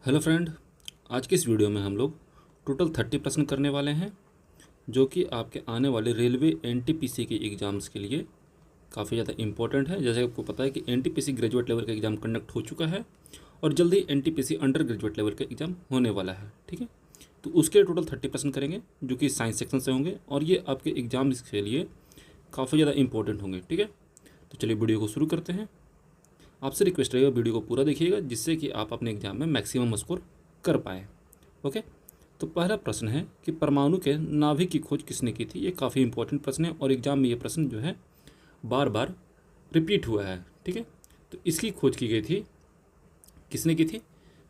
Hello friend, आज की इस वीडियो में हम लोग टोटल 30 प्रश्न करने वाले हैं जो कि आपके आने वाले रेलवे एनटीपीसी के एग्ज़ाम्स के लिए काफ़ी ज़्यादा इंपॉर्टेंट है। जैसे आपको पता है कि एनटीपीसी ग्रेजुएट लेवल का एग्ज़ाम कंडक्ट हो चुका है और जल्द ही एनटीपीसी अंडर ग्रेजुएट लेवल का एग्ज़ाम होने वाला है। ठीक है, तो उसके लिए टोटल 30 प्रश्न करेंगे जो कि साइंस सेक्शन से होंगे और ये आपके एग्ज़ाम्स के लिए काफ़ी ज़्यादा इंपॉर्टेंट होंगे। ठीक है, तो चलिए वीडियो को शुरू करते हैं। आपसे रिक्वेस्ट रहेगा वीडियो को पूरा देखिएगा जिससे कि आप अपने एग्जाम में मैक्सिमम स्कोर कर पाएँ। ओके, तो पहला प्रश्न है कि परमाणु के नाभिक की खोज किसने की थी। ये काफ़ी इंपॉर्टेंट प्रश्न है और एग्जाम में ये प्रश्न जो है बार बार रिपीट हुआ है। ठीक है, तो इसकी खोज की गई थी, किसने की थी,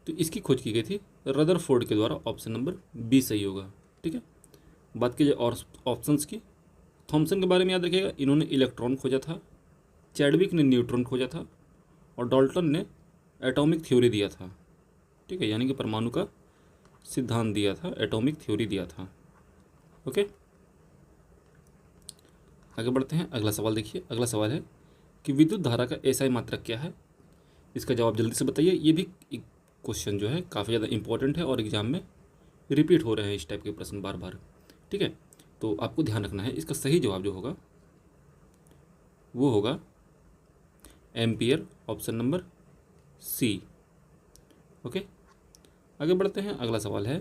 तो इसकी खोज की गई थी रदरफोर्ड के द्वारा। ऑप्शन नंबर बी सही होगा। ठीक है, बात की जाए और ऑप्शंस की, थॉमसन के बारे में याद रखिएगा, इन्होंने इलेक्ट्रॉन खोजा था, चैडविक ने न्यूट्रॉन खोजा था और डाल्टन ने एटॉमिक थ्योरी दिया था। ठीक है, यानी कि परमाणु का सिद्धांत दिया था, एटॉमिक थ्योरी दिया था। ओके, आगे बढ़ते हैं। अगला सवाल देखिए। अगला सवाल है कि विद्युत धारा का एसआई मात्रक क्या है। इसका जवाब जल्दी से बताइए। ये भी एक क्वेश्चन जो है काफ़ी ज़्यादा इंपॉर्टेंट है और एग्जाम में रिपीट हो रहे हैं इस टाइप के प्रश्न बार बार। ठीक है, तो आपको ध्यान रखना है। इसका सही जवाब जो होगा वो होगा ampere, option number C. Okay, आगे बढ़ते हैं। अगला सवाल है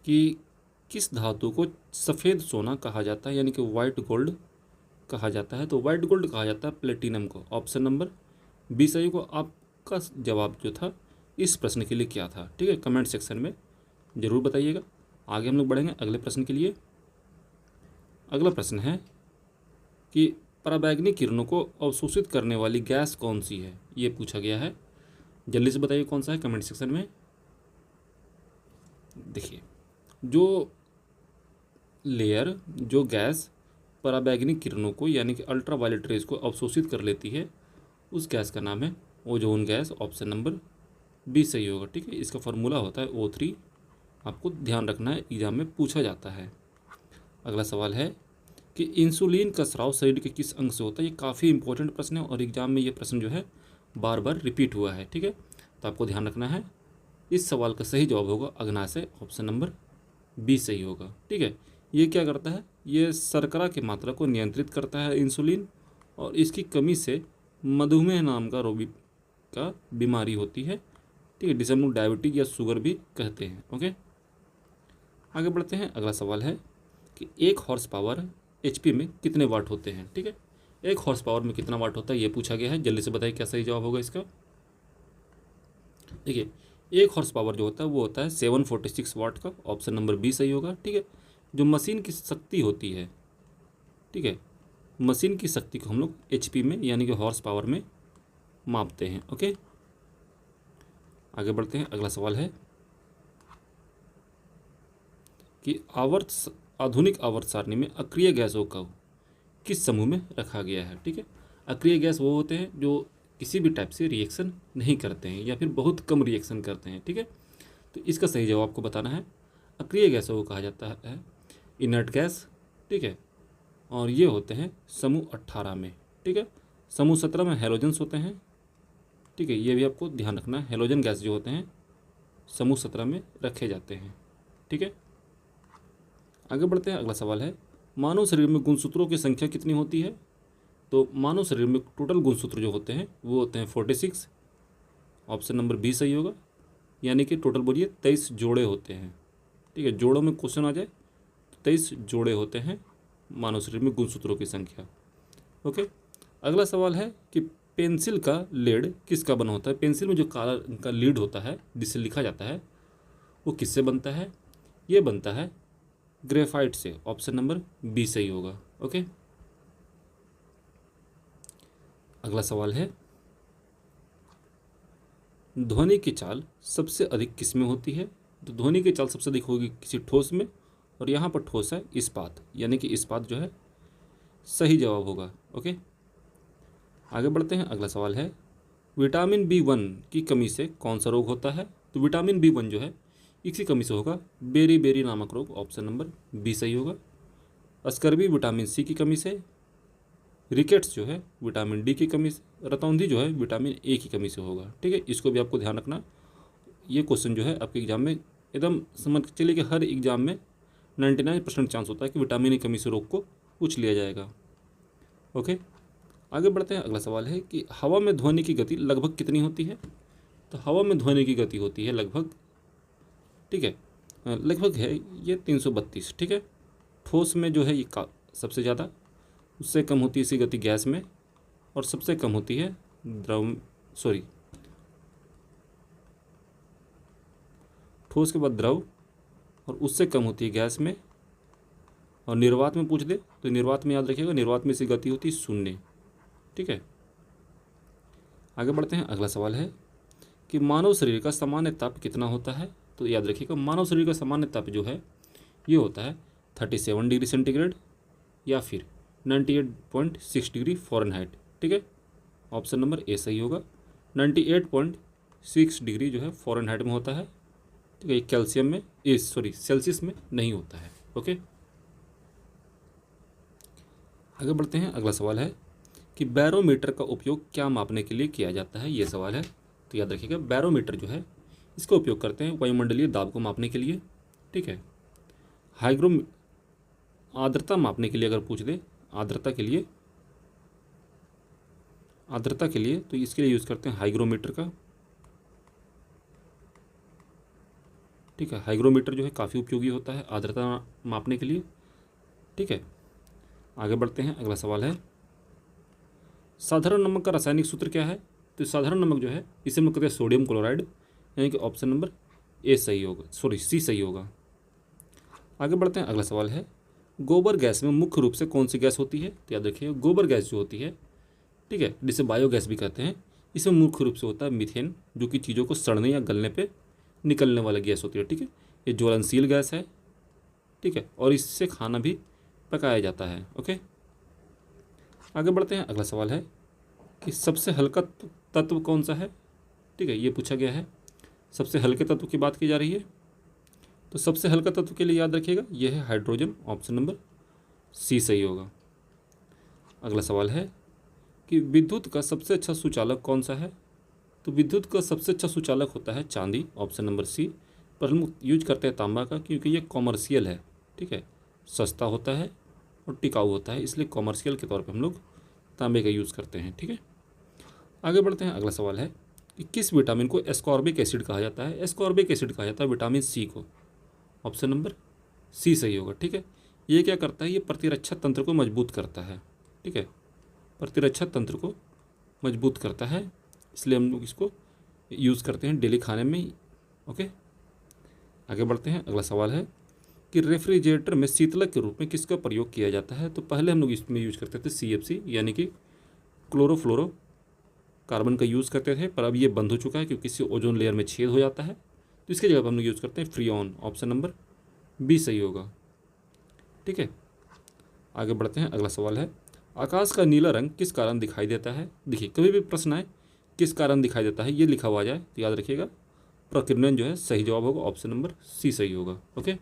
कि किस धातु को सफ़ेद सोना कहा जाता है, यानी कि वाइट गोल्ड कहा जाता है। तो वाइट गोल्ड कहा जाता है प्लेटिनम को। ऑप्शन नंबर बी सही को। आपका जवाब जो था इस प्रश्न के लिए क्या था, ठीक है, कमेंट सेक्शन में ज़रूर बताइएगा। आगे हम लोग बढ़ेंगे अगले प्रश्न के लिए। अगला प्रश्न है कि पराबैंगनी किरणों को अवशोषित करने वाली गैस कौन सी है, ये पूछा गया है। जल्दी से बताइए कौन सा है कमेंट सेक्शन में। देखिए, जो लेयर, जो गैस पराबैंगनी किरणों को यानी कि अल्ट्रावायलेट रेज को अवशोषित कर लेती है उस गैस का नाम है ozone gas. Option number B सही होगा। ठीक है, इसका फार्मूला होता है O3। आपको ध्यान रखना है, एग्जाम में पूछा जाता है। अगला सवाल है कि इंसुलिन का स्राव शरीर के किस अंग से होता है। ये काफ़ी इंपॉर्टेंट प्रश्न है और एग्जाम में ये प्रश्न जो है बार बार रिपीट हुआ है। ठीक है, तो आपको ध्यान रखना है। इस सवाल का सही जवाब होगा अग्नाशय, ऑप्शन नंबर बी सही होगा। ठीक है, ये क्या करता है, ये शर्करा की मात्रा को नियंत्रित करता है इंसुलिन, और इसकी कमी से मधुमेह नाम का रोगी का बीमारी होती है। ठीक है, जिसे हम लोग डायबिटीज या शुगर भी कहते हैं। ओके, आगे बढ़ते हैं। अगला सवाल है कि 1 हॉर्स पावर HP में कितने वाट होते हैं। ठीक है, 1 हॉर्स पावर में कितना वाट होता है ये पूछा गया है। जल्दी से बताइए क्या सही जवाब होगा इसका। देखिए, 1 हॉर्स पावर जो होता है वो होता है 746 वाट का। ऑप्शन नंबर बी सही होगा। ठीक है, जो मशीन की शक्ति होती है, ठीक है, मशीन की शक्ति को हम लोग HP में यानी कि हॉर्स पावर में मापते हैं। ओके, आगे बढ़ते हैं। अगला सवाल है कि आधुनिक आवर्त सारणी में अक्रिय गैसों को किस समूह में रखा गया है। ठीक है, अक्रिय गैस वो होते हैं जो किसी भी टाइप से रिएक्शन नहीं करते हैं या फिर बहुत कम रिएक्शन करते हैं। ठीक है, तो इसका सही जवाब आपको बताना है। अक्रिय गैसों को कहा जाता है इनर्ट गैस। ठीक है, और ये होते हैं समूह 18 में। ठीक है, समूह 17 में हेलोजेंस होते हैं। ठीक है, ये भी आपको ध्यान रखना है। हेलोजन गैस जो होते हैं समूह 17 में रखे जाते हैं। ठीक है, आगे बढ़ते हैं। अगला सवाल है मानव शरीर में गुणसूत्रों की संख्या कितनी होती है। तो मानव शरीर में टोटल गुणसूत्र जो होते हैं वो होते हैं 46। ऑप्शन नंबर बी सही होगा, यानी कि टोटल बोलिए 23 जोड़े होते हैं। ठीक है, जोड़ों में क्वेश्चन आ जाए तो 23 जोड़े होते हैं मानव शरीर में गुणसूत्रों की संख्या। ओके, अगला सवाल है कि पेंसिल का लीड किसका बना होता है। पेंसिल में जो काला का लीड होता है जिससे लिखा जाता है वो किससे बनता है। ये बनता है ग्रेफाइट से। ऑप्शन नंबर बी सही होगा। ओके, अगला सवाल है ध्वनि की चाल सबसे अधिक किस में होती है। तो ध्वनि की चाल सबसे अधिक होगी किसी ठोस में, और यहाँ पर ठोस है इस्पात, यानी कि इस्पात जो है सही जवाब होगा। ओके, आगे बढ़ते हैं। अगला सवाल है विटामिन B1 की कमी से कौन सा रोग होता है। तो विटामिन B1 जो है इसी कमी से होगा बेरी बेरी नामक रोग। ऑप्शन नंबर बी सही होगा। स्कर्वी विटामिन C की कमी से, रिकेट्स जो है विटामिन D की कमी से, रतौंधी जो है विटामिन A की कमी से होगा। ठीक है, इसको भी आपको ध्यान रखना। ये क्वेश्चन जो है आपके एग्जाम में एकदम समझ के चलिए कि हर एग्जाम में 99% चांस होता है कि विटामिन की कमी से रोग को पूछ लिया जाएगा। ओके, आगे बढ़ते हैं। अगला सवाल है कि हवा में ध्वनि की गति लगभग कितनी होती है। तो हवा में ध्वनि की गति होती है लगभग, ठीक है, लगभग है ये 332, ठीक है। ठोस में जो है ये सबसे ज़्यादा, उससे कम होती है इसकी गति गैस में, और सबसे कम होती है ठोस के बाद द्रव, और उससे कम होती है गैस में। और निर्वात में पूछ दे तो निर्वात में याद रखिएगा, निर्वात में इसकी गति होती है 0, ठीक है। आगे बढ़ते हैं। अगला सवाल है कि मानव शरीर का सामान्य ताप कितना होता है। तो याद रखिएगा, मानव शरीर का सामान्य ताप जो है ये होता है 37 डिग्री सेंटीग्रेड या फिर 98.6 डिग्री फ़ारेनहाइट, ठीक है। ऑप्शन नंबर ए सही होगा। 98.6 डिग्री जो है फ़ारेनहाइट में होता है, ठीक है। ये सेल्सियस में नहीं होता है। ओके, आगे बढ़ते हैं। अगला सवाल है कि बैरोमीटर का उपयोग क्या मापने के लिए किया जाता है, ये सवाल है। तो याद रखिएगा, बैरोमीटर जो है इसका उपयोग करते हैं वायुमंडलीय दाब को मापने के लिए, ठीक है। आर्द्रता मापने के लिए अगर पूछ दे, आर्द्रता के लिए तो इसके लिए यूज़ करते हैं हाइग्रोमीटर का, ठीक है। हाइग्रोमीटर जो है काफ़ी उपयोगी होता है आर्द्रता मापने के लिए, ठीक है। आगे बढ़ते हैं। अगला सवाल है साधारण नमक का रासायनिक सूत्र क्या है। तो साधारण नमक जो है इसे हम लोग कहते हैं सोडियम क्लोराइड, यानी कि ऑप्शन नंबर सी सही होगा। आगे बढ़ते हैं। अगला सवाल है गोबर गैस में मुख्य रूप से कौन सी गैस होती है। तो याद रखिए, गोबर गैस जो होती है, ठीक है, जिसे बायोगैस भी कहते हैं, इसमें मुख्य रूप से होता है मीथेन, जो कि चीज़ों को सड़ने या गलने पे निकलने वाली गैस होती है, ठीक है। ये ज्वलनशील गैस है, ठीक है, और इससे खाना भी पकाया जाता है। ओके, आगे बढ़ते हैं। अगला सवाल है कि सबसे हल्का तत्व कौन सा है, ठीक है, ये पूछा गया है। सबसे हल्के तत्व की बात की जा रही है, तो सबसे हल्का तत्व के लिए याद रखिएगा ये है हाइड्रोजन, ऑप्शन नंबर सी सही होगा। अगला सवाल है कि विद्युत का सबसे अच्छा सुचालक कौन सा है। तो विद्युत का सबसे अच्छा सुचालक होता है चांदी, ऑप्शन नंबर सी। पर हम यूज करते हैं तांबा का, क्योंकि ये कॉमर्शियल है, ठीक है, सस्ता होता है और टिकाऊ होता है, इसलिए कॉमर्शियल के तौर पे हम लोग तांबे का यूज़ करते हैं, ठीक है। आगे बढ़ते हैं। अगला सवाल है कि किस विटामिन को एस्कॉर्बिक एसिड कहा जाता है। एस्कॉर्बिक एसिड कहा जाता है विटामिन सी को, ऑप्शन नंबर सी सही होगा, ठीक है। ये क्या करता है, ये प्रतिरक्षा तंत्र को मजबूत करता है, ठीक है, प्रतिरक्षा तंत्र को मजबूत करता है, इसलिए हम लोग इसको यूज़ करते हैं डेली खाने में। ओके, आगे बढ़ते हैं। अगला सवाल है कि रेफ्रिजरेटर में शीतलक के रूप में किसका प्रयोग किया जाता है। तो पहले हम लोग इसमें यूज करते थे CFC, यानी कि क्लोरोफ्लोरो कार्बन का यूज़ करते थे, पर अब ये बंद हो चुका है क्योंकि इससे ओजोन लेयर में छेद हो जाता है, तो इसके जगह पर हम लोग यूज़ करते हैं फ्रीऑन, ऑप्शन नंबर बी सही होगा, ठीक है। आगे बढ़ते हैं। अगला सवाल है आकाश का नीला रंग किस कारण दिखाई देता है। देखिए, कभी भी प्रश्न आए किस कारण दिखाई देता है, ये लिखा हुआ जाए तो याद रखिएगा प्रकीर्णन जो है सही जवाब होगा, ऑप्शन नंबर सी सही होगा। ओके,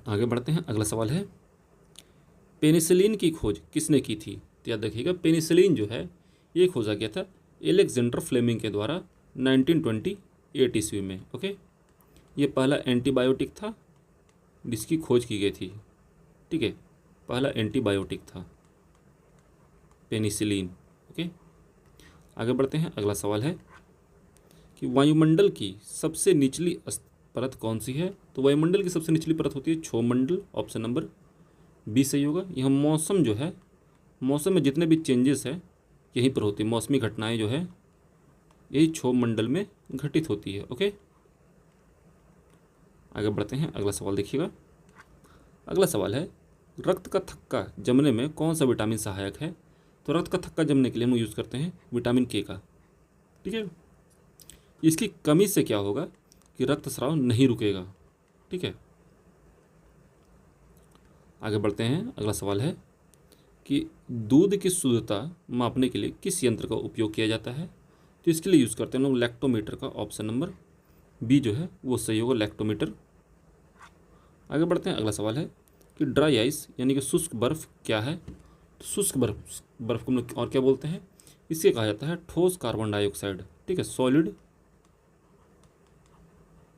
आगे बढ़ते हैं। अगला सवाल है पेनिसिलिन की खोज किसने की थी। तो याद रखिएगा, पेनिसिलिन जो है ये खोजा गया था एलेक्जेंडर फ्लेमिंग के द्वारा 1928 ईस्वी में। ओके, ये पहला एंटीबायोटिक था जिसकी खोज की गई थी, ठीक है, पहला एंटीबायोटिक था पेनिसिलिन। ओके, आगे बढ़ते हैं। अगला सवाल है कि वायुमंडल की सबसे निचली परत कौन सी है। तो वायुमंडल की सबसे निचली परत होती है क्षोभमंडल, ऑप्शन नंबर बी सही होगा। यह मौसम जो है, मौसम में जितने भी चेंजेस है यहीं पर होती है, मौसमी घटनाएं जो है यही क्षोभमंडल में घटित होती है। ओके, आगे बढ़ते हैं। अगला सवाल देखिएगा। अगला सवाल है रक्त का थक्का जमने में कौन सा विटामिन सहायक है। तो रक्त का थक्का जमने के लिए हम यूज़ करते हैं विटामिन के का, ठीक है। इसकी कमी से क्या होगा कि रक्तस्राव नहीं रुकेगा, ठीक है। आगे बढ़ते हैं। अगला सवाल है कि दूध की शुद्धता मापने के लिए किस यंत्र का उपयोग किया जाता है। तो इसके लिए यूज़ करते हैं लोग लैक्टोमीटर का, ऑप्शन नंबर बी जो है वो सही होगा, लैक्टोमीटर। आगे बढ़ते हैं। अगला सवाल है कि ड्राई आइस यानी कि शुष्क बर्फ क्या है। तो शुष्क बर्फ को हम लोग और क्या बोलते हैं, इसे कहा जाता है ठोस कार्बन डाइऑक्साइड, ठीक है, सॉलिड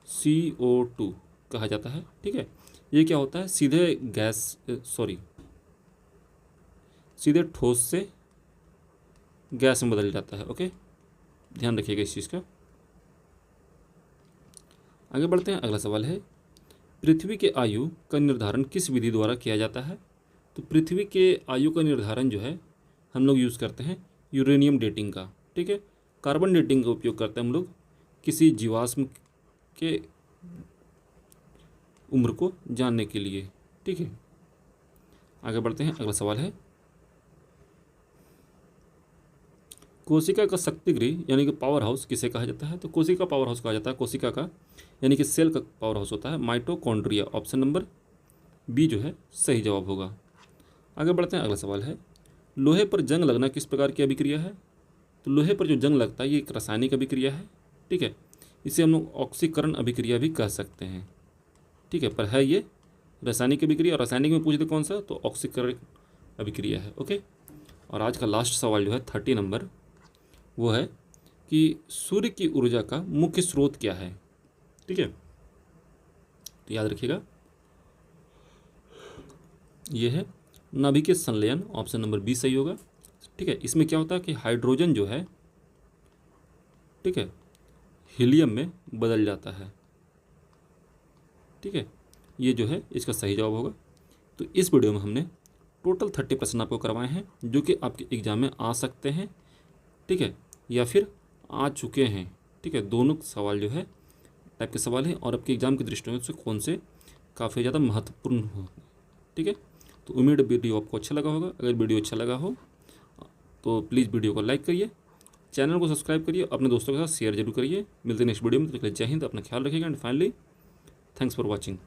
CO2 कहा जाता है, ठीक है। ये क्या होता है, सीधे सीधे ठोस से गैस में बदल जाता है। ओके, ध्यान रखिएगा इस चीज़ का। आगे बढ़ते हैं, अगला सवाल है, पृथ्वी के आयु का निर्धारण किस विधि द्वारा किया जाता है? तो पृथ्वी के आयु का निर्धारण जो है हम लोग यूज़ करते हैं यूरेनियम डेटिंग का, ठीक है। कार्बन डेटिंग का उपयोग करते हैं हम लोग किसी जीवाश्म के उम्र को जानने के लिए, ठीक है। आगे बढ़ते हैं, अगला सवाल है, कोशिका का शक्तिगृह यानी कि पावर हाउस किसे कहा जाता है? तो कोशिका पावर हाउस कहा जाता है कोशिका का, यानी कि सेल का पावर हाउस होता है माइटोकॉन्ड्रिया। ऑप्शन नंबर बी जो है सही जवाब होगा। आगे बढ़ते हैं, अगला सवाल है, लोहे पर जंग लगना किस प्रकार की अभिक्रिया है? तो लोहे पर जो जंग लगता है ये एक रासायनिक अभिक्रिया है, ठीक है। इसे हम लोग ऑक्सीकरण अभिक्रिया भी कह सकते हैं, ठीक है, पर है ये रासायनिक अभिक्रिया। और रासायनिक में पूछ दे कौन सा, तो ऑक्सीकरण अभिक्रिया है। ओके, और आज का लास्ट सवाल जो है 30 नंबर, वो है कि सूर्य की ऊर्जा का मुख्य स्रोत क्या है? ठीक है, तो याद रखिएगा ये है नाभिकीय संलयन। ऑप्शन नंबर बी सही होगा, ठीक है। इसमें क्या होता है कि हाइड्रोजन जो है, ठीक है, हीलियम में बदल जाता है, ठीक है। ये जो है इसका सही जवाब होगा। तो इस वीडियो में हमने टोटल 30 प्रश्न आपको करवाए हैं जो कि आपके एग्जाम में आ सकते हैं, ठीक है, या फिर आ चुके हैं, ठीक है। दोनों सवाल जो है टाइप के सवाल हैं और आपके एग्जाम की दृष्टिकोण से कौन से काफ़ी ज़्यादा महत्वपूर्ण हो, ठीक है। तो उम्मीद वीडियो आपको अच्छा लगा होगा। अगर वीडियो अच्छा लगा हो तो प्लीज़ वीडियो को लाइक करिए, चैनल को सब्सक्राइब करिए, अपने दोस्तों के साथ शेयर जरूर करिए। मिलते हैं नेक्स्ट वीडियो में, तो जय हिंद, अपना ख्याल रखिएगा and finally thanks for watching.